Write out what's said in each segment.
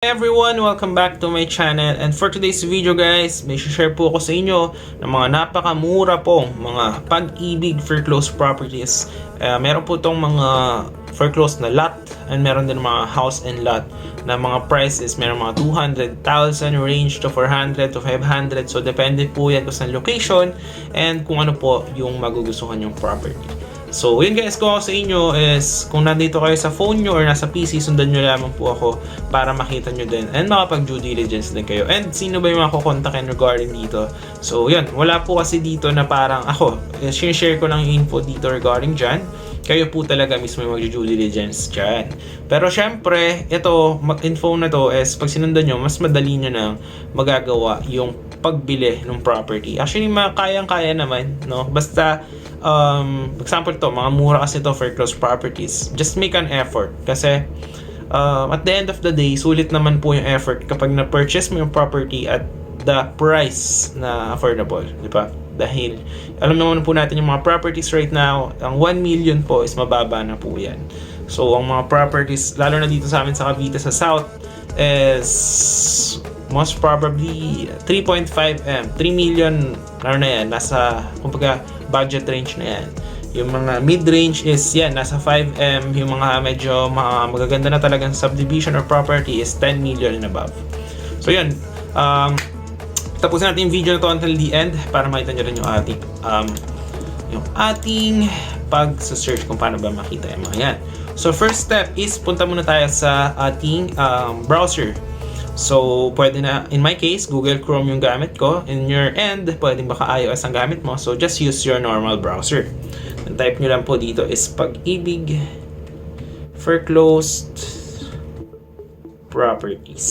Hey everyone! Welcome back to my channel, and for today's video guys, may share po ako sa inyo ng mga napakamura pong mga pag-ibig foreclosed properties. Meron po itong mga foreclosed na lot and meron din mga house and lot na mga prices. Meron mga 200,000 range to 400 to 500, so depende po yan kung saan location and kung ano po yung magugustuhan yung property. So, yun guys, ko ako sa inyo is kung nandito kayo sa phone nyo or nasa PC, sundan nyo lamang po ako para makita nyo din and makapag due diligence din kayo. And sino ba yung makukontakin regarding dito? So, yun, wala po kasi dito na parang ako, share ko lang yung info dito regarding dyan. Kayo po talaga mismo yung mag-due diligence dyan. Pero syempre, ito, info na to is pag sinundan nyo, mas madali nyo nang magagawa yung pagbili ng property. Actually, kayang-kaya naman, no? Basta, example to, mga mura kasi to for closed properties. Just make an effort. Kasi, at the end of the day, sulit naman po yung effort kapag na-purchase mo yung property at the price na affordable. Di ba? Dahil, alam naman po natin yung mga properties right now, ang 1 million po is mababa na po yan. So, ang mga properties, lalo na dito sa amin sa Cavite, sa South, is most probably 3.5M, 3 million, ano na yan, nasa, kumbaga, budget range na yan. Yung mga mid-range is yan, nasa 5M, yung mga medyo magaganda na talagang subdivision or property is 10 million and above. So yun, tapusin natin yung video na to until the end para makita nyo rin yung ating pag-search kung paano ba makita yung mga yan. So first step is punta muna tayo sa ating browser. So, pwede na, in my case, Google Chrome yung gamit ko. In your end, pwede baka iOS ang gamit mo. So, just use your normal browser. Ang type nyo lang po dito is pag-ibig foreclosed properties.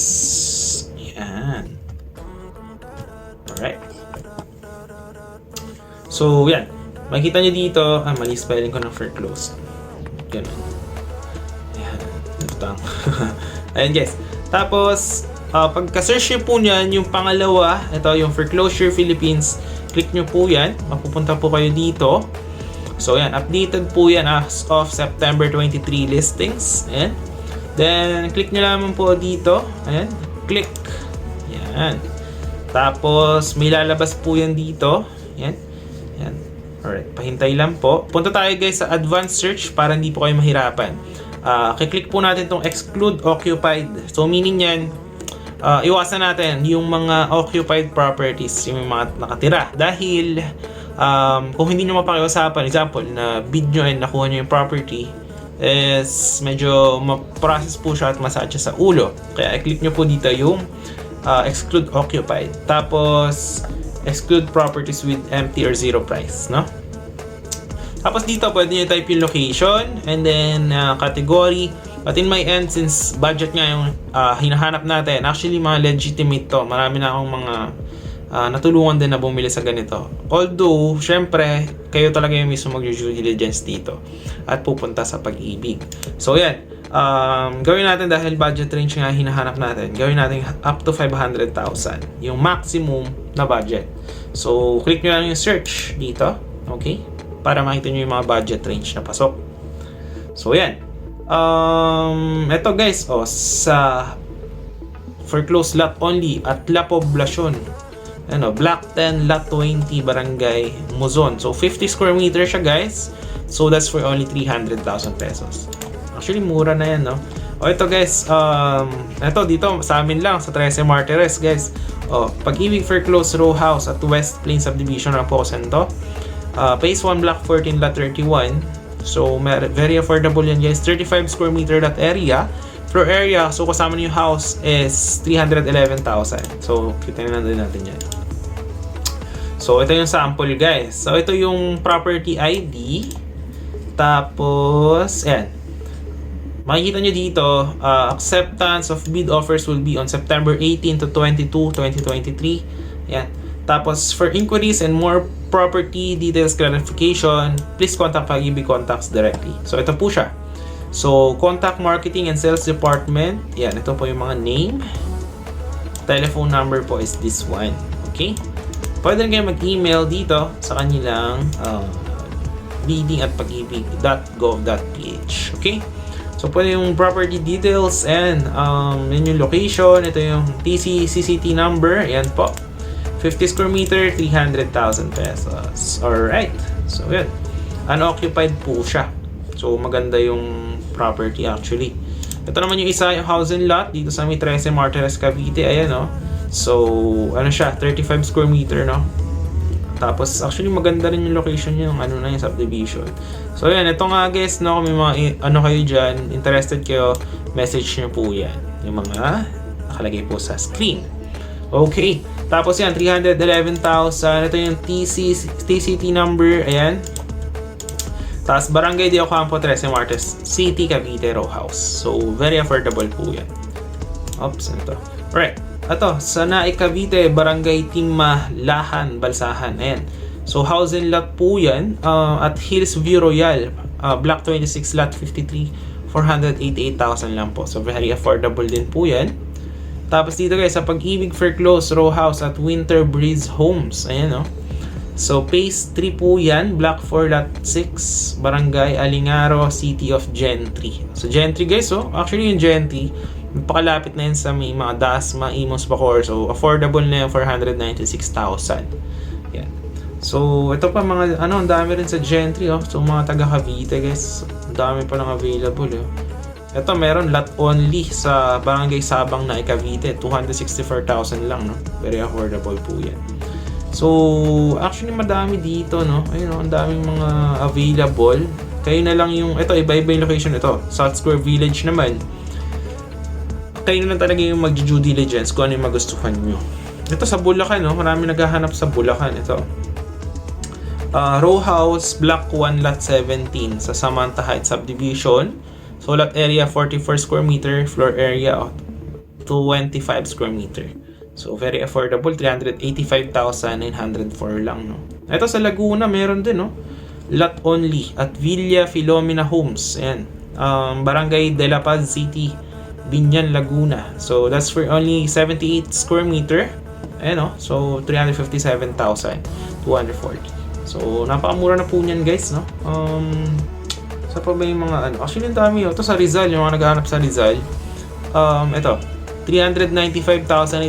Yan. Alright. So, yan. Makikita nyo dito, mali spelling ko ng foreclosed. Ganun. Yan. Lutang. Ayan guys. Tapos, pagka-search nyo po nyan, yung pangalawa, ito yung Foreclosure Philippines, click nyo po yan, mapupunta po kayo dito. So yan, updated po yan as of September 23 listings. Ayan. Then, click nyo lamang po dito. Ayan, click. Yan. Tapos, may lalabas po yan dito. Yan. Yan. Alright, pahintay lang po. Punta tayo guys sa advanced search para hindi po kayo mahirapan. Kiklik po natin itong exclude occupied. So, meaning yan, iwasan natin yung mga occupied properties, yung mga nakatira. Dahil, kung hindi nyo mapakiusapan, example, na bid nyo and nakuha nyo yung property, is medyo ma-process po siya at massage sa ulo. Kaya, i-click nyo po dito yung exclude occupied. Tapos, exclude properties with empty or zero price, no? Tapos dito, pwede nyo type yung location and then category. But in my end, since budget nga yung hinahanap natin, actually mga legitimate to. Marami na akong mga natulungan din na bumili sa ganito. Although, syempre, kayo talaga yung mismo mag-due diligence dito at pupunta sa pag-ibig. So yan, gawin natin dahil budget range nga hinahanap natin. Gawin natin up to 500,000, yung maximum na budget. So, click nyo lang yung search dito. Okay? Para makita nyo yung mga budget range na pasok. So, yan. Ito guys, sa foreclosed lot only at La Poblacion. Block 10, Lot 20, Barangay Muzon. So, 50 square meter siya guys. So, that's for only 300,000 pesos. Actually, mura na yan, no? Ito guys, ito dito sa amin lang, sa 13 Martires guys. Pag-ibig foreclosed row house at West Plains Subdivision ng Pocento. Phase 1, Block 14, Lot 31. So, very affordable yan guys. 35 square meter lot area. Floor area, so kasama niyo yung house is 311,000. So, kita na din natin yan. So, ito yung sample guys. So, ito yung property ID. Tapos, yan. Makikita nyo dito, acceptance of bid offers will be on September 18 to 22, 2023. Yan. Tapos, for inquiries and more property details clarification, please contact Pag-ibig Contacts directly. So, ito po siya. So, contact marketing and sales department. Yan, ito po yung mga name. Telephone number po is this one. Okay? Pwede rin kayo mag-email dito sa kanilang bidding at pag-ibig.gov.ph. Okay? So pwede yung property details and yun yung location. Ito yung TC-CCT number. Ayan po. 50 square meter, 300,000 pesos. Alright. So yun. Unoccupied po siya. So maganda yung property actually. Ito naman yung isa, yung house and lot dito sa may 13 Martires, Cavite. Ayan, no. So ano siya, 35 square meter, no. Tapos actually maganda rin yung location niya, yung ano na yung subdivision. So yan, ito nga guys, no, kung may mga ano kayo dyan, interested kayo, message nyo po yan. Yung mga nakalagay po sa screen. Okay, tapos yan, 311,000. Ito yung TCT number, ayan. Tapos Barangay de Ocampo, 13 Martes City, Cavite, row house. So very affordable po yan. Oops, ito. Alright. Ito, sa Naik, Cavite, Barangay Timalahan, Balsahan. Ayan. So, house and lot po yan. At Hills View Royal, Block 26, Lot 53, 488,000 lang po. So, very affordable din po yan. Tapos dito guys, sa Pag-ibig Fair Close, row house at Winter Breeze Homes. Ayan, no? So, Phase 3 po yan, Block 4, Lot 6, Barangay Alingaro, City of Gentry. So, Gentry guys, oh. Actually, yung Gentry, pakalapit na yun sa may mga Dasma, Imos, Bacoor. So, affordable na yun, 496,000. Yan. So, ito pa mga, ang dami rin sa Gentry, oh. So, mga taga Cavite, guys. Ang dami pa lang available, oh. Ito, meron lot only sa Barangay Sabang na Cavite. 264,000 lang, no? Very affordable po yan. So, actually, madami dito, no? Ayun, oh, ang daming mga available. Kayo na lang yung, ito, iba-iba yung location. Ito, South Square Village naman. Kayo na talaga yung mag-due diligence kung ano yung magustuhan nyo. Ito sa Bulacan, no? Marami naghahanap sa Bulacan. Ito. Row house, Block 1, Lot 17 sa Samantha Heights Subdivision. So, lot area 44 square meter, floor area 25 square meter. So, very affordable. 385,904 lang, no? Ito sa Laguna, meron din, no? Lot only at Villa Filomena Homes. Ayan. Barangay De La Paz City, Binyan, Laguna. So, that's for only 78 square meter. Ayan, no? So, 357,240. So, napakamura na po niyan, guys, no? Sa pa ba yung mga ano? Actually, ang dami, oh. Ito sa Rizal, yung mga naghahanap sa Rizal. Ito, 395,850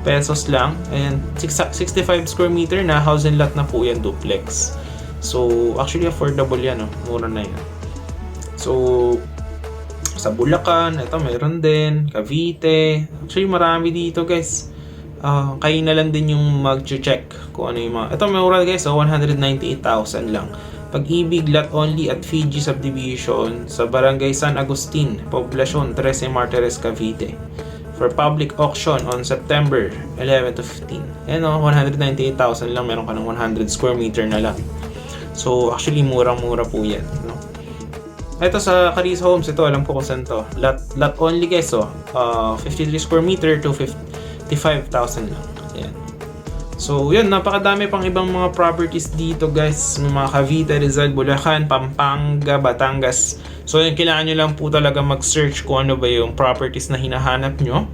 pesos lang. And 65 square meter na house and lot na po yan, duplex. So, actually, affordable yan, no? Mura na yan. So, sa Bulacan, ito meron din, Cavite. Actually, marami dito, guys. Kayo na lang din yung mag-check kung ano yung mga... Ito, mura, guys. 198,000 lang. Pag-ibig, lot only at Fiji Subdivision sa Barangay San Agustin, Poblacion, 13 Martires, Cavite. For public auction on September 11 to 15. Ayan, 198,000 lang. Meron ka ng 100 square meter na lang. So, actually, murang-mura po yan, no? Ito sa Caris Homes, ito alam ko kung saan to. Lot only guys, 53 square meter to 55,000 lang. Ayan. So, yun, napakadami pang ibang mga properties dito guys. Mga Cavite, Rizal, Bulacan, Pampanga, Batangas. So, yun, kailangan nyo lang po talaga mag-search kung ano ba yung properties na hinahanap nyo.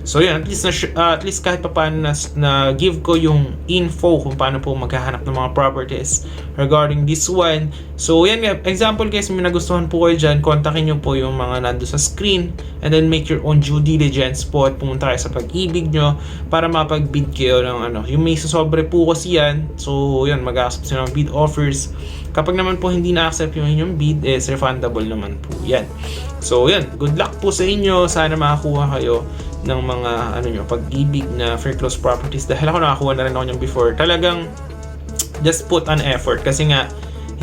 So yun, at least kahit pa paano na give ko yung info kung paano po maghahanap ng mga properties regarding this one. So yan, example guys, may nagustuhan po kayo dyan, kontakin nyo po yung mga nando sa screen and then make your own due diligence po at pumunta kayo sa Pag-ibig nyo para mapag-bid kayo ng ano. Yung may sasobre po kasi yan, so yan, mag-accept sila ng bid offers. Kapag naman po hindi na-accept yung inyong bid, is refundable naman po yan. So yan, good luck po sa inyo, sana makakuha kayo ng mga ano nyo, Pag-ibig na fair close properties. Dahil ako nakakuha na rin ako niyang before. Talagang just put an effort kasi nga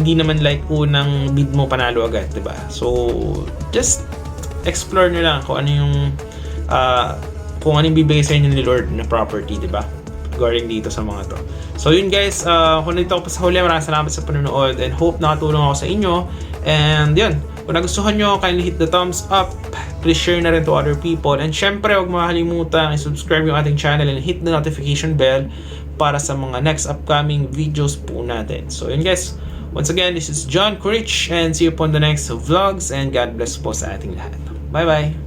hindi naman like unang bid mo panalo agad, diba? So just explore nyo lang kung ano yung kung ano yung bibigay sa inyo ni Lord na property, diba? Regarding dito sa mga to. So yun guys, kung nandito ako pa sa huli, maraming salamat sa panonood and hope nakatulong ako sa inyo. And yun, kung nagustuhan nyo, kindly hit the thumbs up. Please share na rin to other people. And syempre, huwag makalimutan i-subscribe yung ating channel and hit the notification bell para sa mga next upcoming videos po natin. So yun guys, once again, this is John Kurich and see you po on the next vlogs and God bless po sa ating lahat. Bye bye!